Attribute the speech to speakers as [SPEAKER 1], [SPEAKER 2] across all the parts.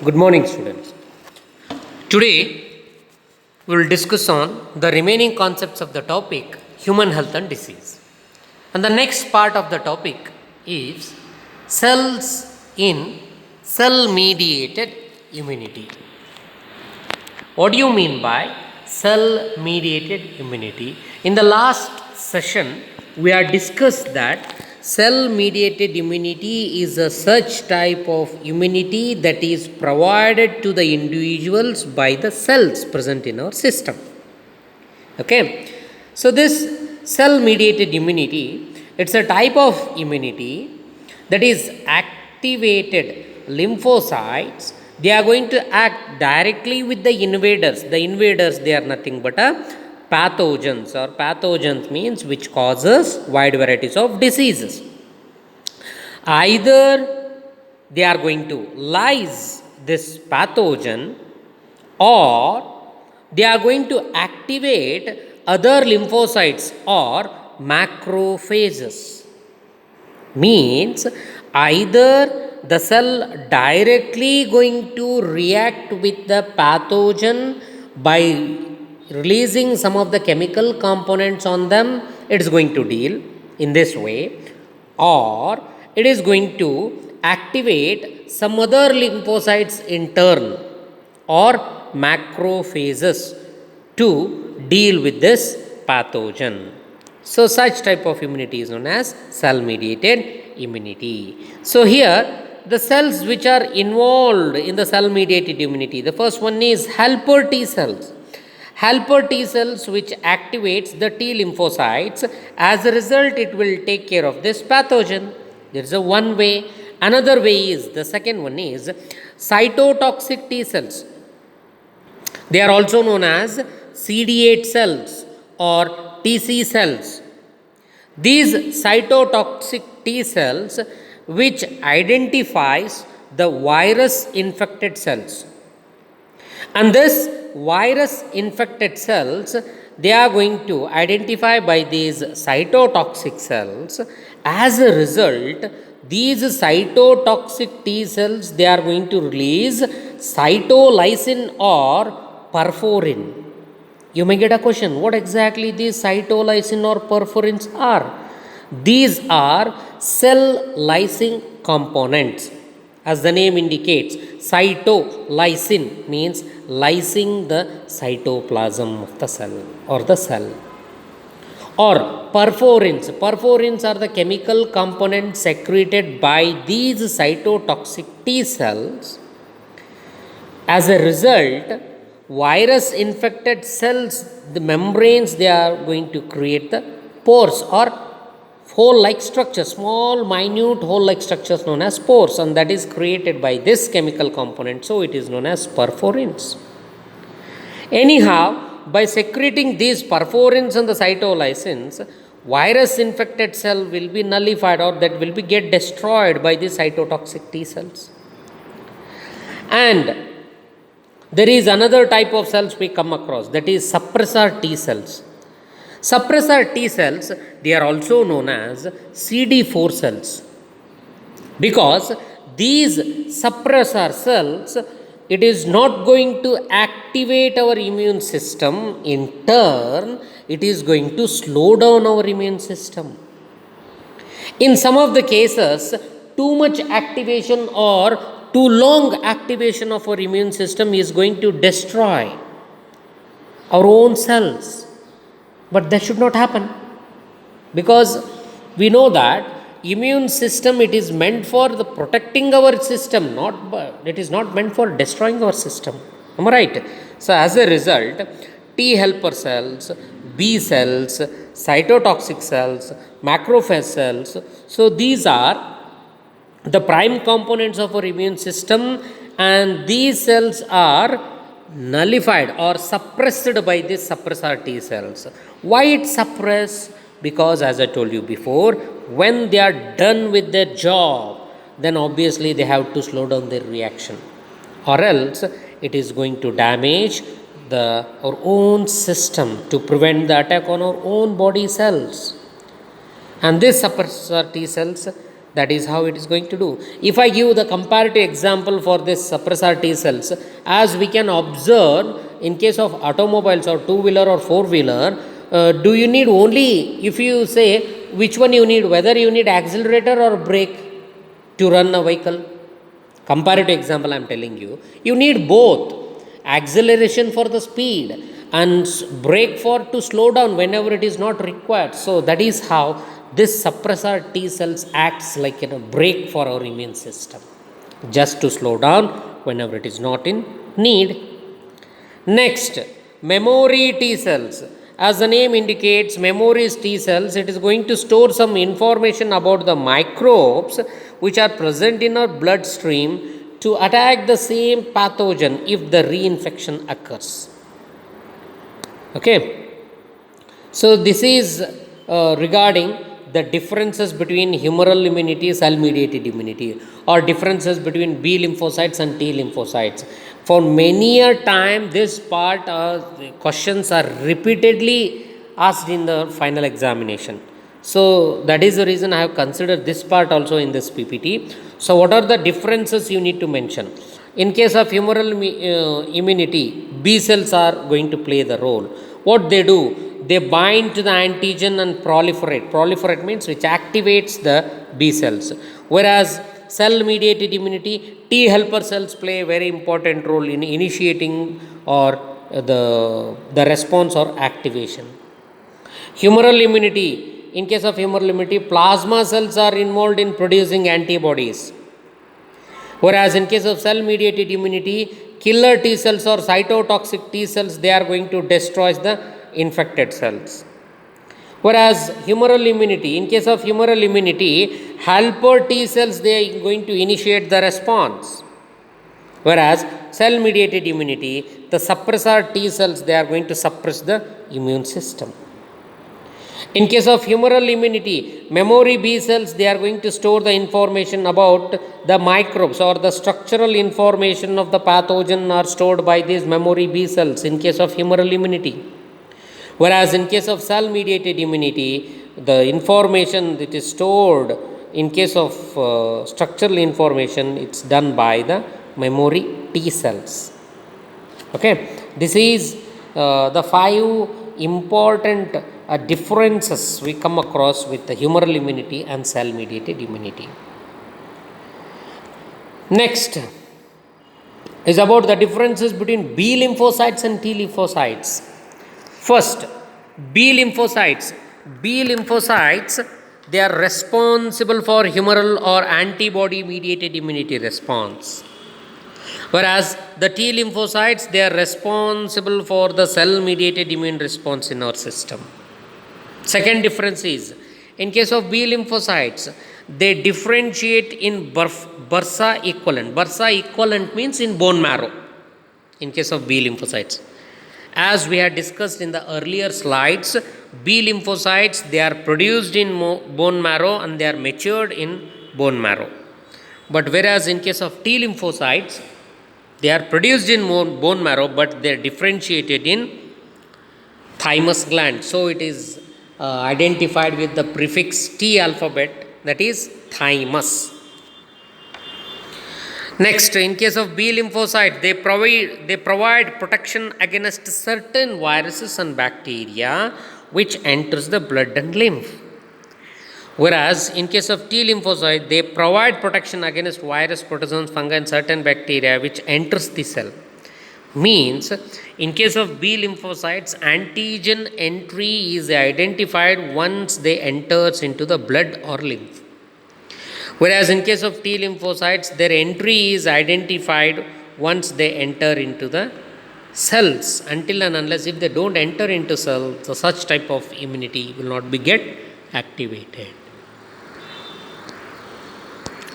[SPEAKER 1] Good morning, students. Today we will discuss on the remaining concepts of the topic human health and disease. And the next part of the topic is cells in cell mediated immunity. What do you mean by cell mediated immunity? In the last session, we had discussed that cell mediated immunity is a such type of immunity that is provided to the individuals by the cells present in our system. Okay, so this cell mediated immunity, it's a type of immunity that is activated lymphocytes. They are going to act directly with the invaders. The invaders, they are nothing but pathogens, or pathogens means which causes wide varieties of diseases. Either they are going to lyse this pathogen, or they are going to activate other lymphocytes or macrophages. Means either the cell directly going to react with the pathogen by releasing some of the chemical components on them, it is going to deal in this way, or it is going to activate some other lymphocytes in turn or macrophages to deal with this pathogen. So, such type of immunity is known as cell mediated immunity. So, here the cells which are involved in the cell mediated immunity, the first one is helper T cells. Helper T cells which activates the T lymphocytes. As a result, it will take care of this pathogen. There is a one way. Another way is, the second one is cytotoxic T cells. They are also known as CD8 cells or TC cells. These cytotoxic T cells which identifies the virus infected cells. And this virus infected cells, they are going to identify by these cytotoxic cells. As a result, these cytotoxic T cells, they are going to release cytolysin or perforin. You may get a question, what exactly these cytolysin or perforins are? These are cell lysing components. As the name indicates, cytolysin means lysing the cytoplasm of the cell or the cell. Or perforins. Perforins are the chemical components secreted by these cytotoxic T cells. As a result, virus infected cells, the membranes, they are going to create the pores or hole like structures, small minute hole like structures known as pores, and that is created by this chemical component. So, it is known as perforins. Anyhow, by secreting these perforins and the cytolysins, virus infected cell will be nullified, or that will be get destroyed by the cytotoxic T cells. And there is another type of cells we come across, that is suppressor T cells. Suppressor T cells, they are also known as CD4 cells, because these suppressor cells, it is not going to activate our immune system. In turn, it is going to slow down our immune system. In some of the cases, too much activation or too long activation of our immune system is going to destroy our own cells. But that should not happen, because we know that immune system, it is meant for the protecting our system, it is not meant for destroying our system. Am I right? So, as a result, T helper cells, B cells, cytotoxic cells, macrophage cells, so these are the prime components of our immune system, and these cells are nullified or suppressed by this suppressor T cells. Why it suppress? Because, as I told you before, when they are done with their job, then obviously they have to slow down their reaction, or else it is going to damage our own system to prevent the attack on our own body cells. And these suppressor T cells, That is how it is going to do. If I give the comparative example for this suppressor T cells, as we can observe in case of automobiles or two-wheeler or four-wheeler, do you need only, if you say which one you need, whether you need accelerator or brake to run a vehicle? Comparative example I am telling you. You need both acceleration for the speed and brake for to slow down whenever it is not required. So that is how this suppressor T cells acts like a brake for our immune system, just to slow down whenever it is not in need. Next, memory T cells. As the name indicates, memory T cells, it is going to store some information about the microbes which are present in our bloodstream to attack the same pathogen if the reinfection occurs. Okay. So this is regarding the differences between humoral immunity, cell mediated immunity, or differences between B lymphocytes and T lymphocytes. For many a time this part questions are repeatedly asked in the final examination. So that is the reason I have considered this part also in this PPT. So what are the differences you need to mention? In case of humoral immunity, B cells are going to play the role. What they do? They bind to the antigen and proliferate. Proliferate means which activates the B cells. Whereas cell mediated immunity, T helper cells play a very important role in initiating or the response or activation. Humoral immunity, in case of humoral immunity, plasma cells are involved in producing antibodies. Whereas in case of cell mediated immunity, killer T cells or cytotoxic T cells, they are going to destroy the infected cells. Whereas humoral immunity, in case of humoral immunity, helper T cells, they are going to initiate the response. Whereas cell mediated immunity, the suppressor T cells, they are going to suppress the immune system. In case of humoral immunity, memory B cells, they are going to store the information about the microbes, or the structural information of the pathogen are stored by these memory B cells in case of humoral immunity. Whereas in case of cell mediated immunity, the information that is stored in case of structural information, it's done by the memory T cells. Okay, this is the 5 important differences we come across with the humoral immunity and cell mediated immunity. Next is about the differences between B lymphocytes and T lymphocytes. First, B lymphocytes. B lymphocytes, they are responsible for humoral or antibody mediated immunity response. Whereas the T lymphocytes, they are responsible for the cell mediated immune response in our system. Second difference is, in case of B lymphocytes, they differentiate in bursa equivalent. Bursa equivalent means in bone marrow in case of B lymphocytes. As we had discussed in the earlier slides, B lymphocytes, they are produced in bone marrow and they are matured in bone marrow. But whereas in case of T lymphocytes, they are produced in bone marrow, but they are differentiated in thymus gland. So it is identified with the prefix T alphabet, that is thymus. Next, in case of B lymphocyte, they provide protection against certain viruses and bacteria which enters the blood and lymph. Whereas in case of T lymphocyte, they provide protection against virus, protozoans, fungi and certain bacteria which enters the cell. Means in case of B lymphocytes, antigen entry is identified once they enters into the blood or lymph. Whereas in case of T lymphocytes, their entry is identified once they enter into the cells. Until and unless if they don't enter into cells, so such type of immunity will not be get activated.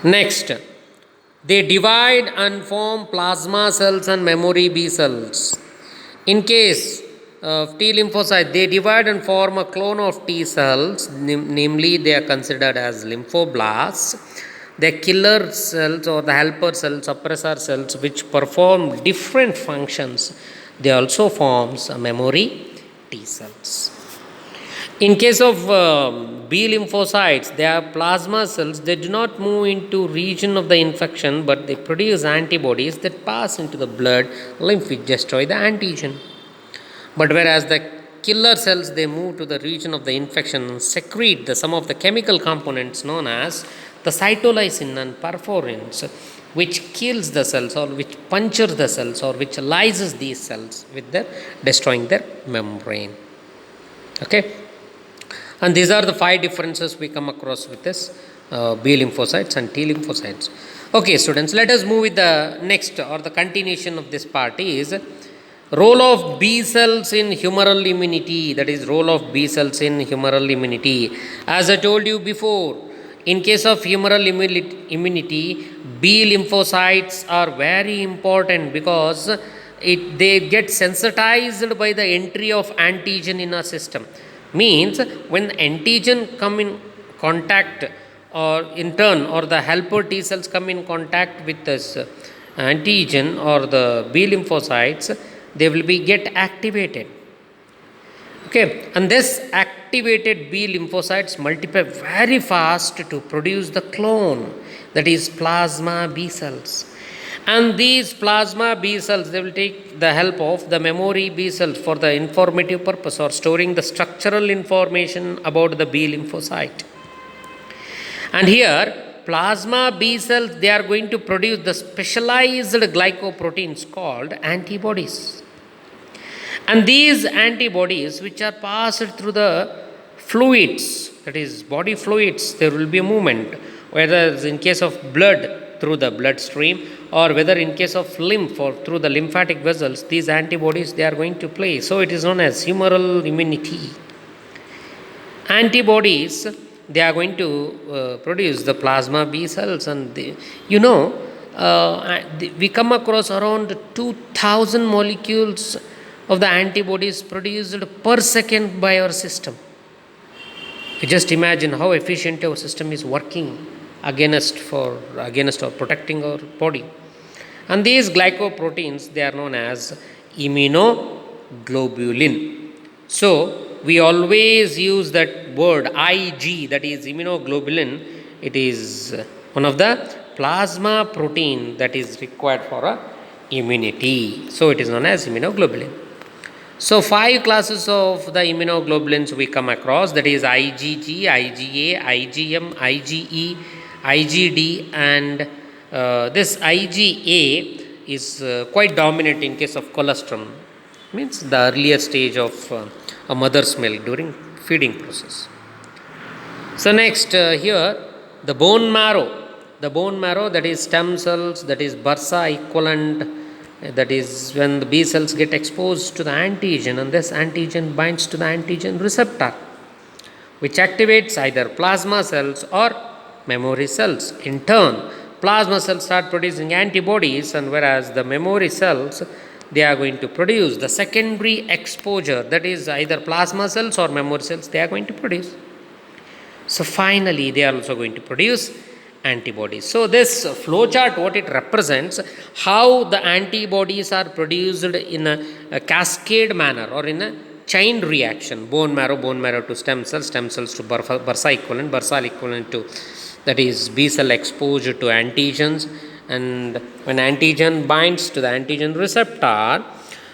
[SPEAKER 1] Next, they divide and form plasma cells and memory B cells. In case of T lymphocyte, they divide and form a clone of T cells, namely they are considered as lymphoblasts. The killer cells or the helper cells, suppressor cells, which perform different functions, they also forms a memory T cells. In case of B lymphocytes, they are plasma cells. They do not move into region of the infection, but they produce antibodies that pass into the blood, lymph, which destroy the antigen. But whereas the killer cells, they move to the region of the infection and secrete some of the chemical components known as the cytolysin and perforins, which kills the cells or which punctures the cells or which lyses these cells with their destroying their membrane. Okay, and these are the 5 differences we come across with this B lymphocytes and T lymphocytes. Okay, students, let us move with the next or the continuation of this part is role of B cells in humoral immunity. That is, role of B cells in humoral immunity. As I told you before, in case of humoral immunity, B lymphocytes are very important because they get sensitized by the entry of antigen in a system. Means when antigen come in contact or in turn or the helper T cells come in contact with this antigen or the B lymphocytes, they will be get activated. Okay, and this activated B lymphocytes multiply very fast to produce the clone, that is plasma B cells. And these plasma B cells, they will take the help of the memory B cells for the informative purpose or storing the structural information about the B lymphocyte. And here, plasma B cells, they are going to produce the specialized glycoproteins called antibodies. And these antibodies, which are passed through the fluids, that is body fluids, there will be a movement, whether in case of blood through the bloodstream or whether in case of lymph or through the lymphatic vessels, these antibodies, they are going to play. So it is known as humoral immunity. Antibodies, they are going to produce the plasma B cells, and we come across around 2000 molecules of the antibodies produced per second by our system. You just imagine how efficient our system is working against or protecting our body. And these glycoproteins, they are known as immunoglobulin. So we always use that word Ig, that is immunoglobulin. It is one of the plasma protein that is required for immunity. So it is known as immunoglobulin. So 5 classes of the immunoglobulins we come across, that is IgG, IgA, IgM, IgE, IgD, and this IgA is quite dominant in case of colostrum, means the earlier stage of a mother's milk during feeding process. So next here, the bone marrow, that is stem cells, that is bursa equivalent, that is when the B cells get exposed to the antigen, and this antigen binds to the antigen receptor, which activates either plasma cells or memory cells. In turn, plasma cells start producing antibodies, and whereas the memory cells, they are going to produce the secondary exposure, that is either plasma cells or memory cells, they are going to produce. So finally, they are also going to produce antibodies. So this flow chart, what it represents, how the antibodies are produced in a cascade manner or in a chain reaction. Bone marrow to stem cells to bursa equivalent to, that is B cell exposure to antigens, and when antigen binds to the antigen receptor,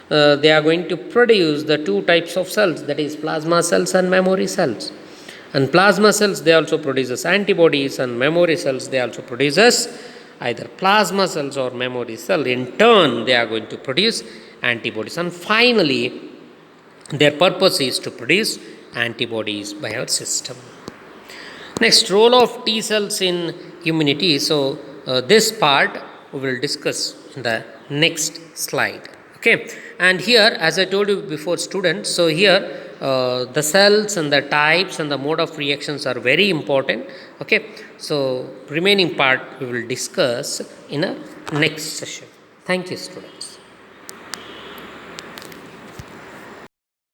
[SPEAKER 1] they are going to produce the 2 types of cells, that is plasma cells and memory cells. And plasma cells, they also produces antibodies, and memory cells, they also produces either plasma cells or memory cell. In turn, they are going to produce antibodies, and finally their purpose is to produce antibodies by our system. Next, role of T cells in immunity. So this part we will discuss in the next slide. Okay, and here, as I told you before, students, so here the cells and the types and the mode of reactions are very important. Okay, so remaining part we will discuss in a next session. Thank you, students.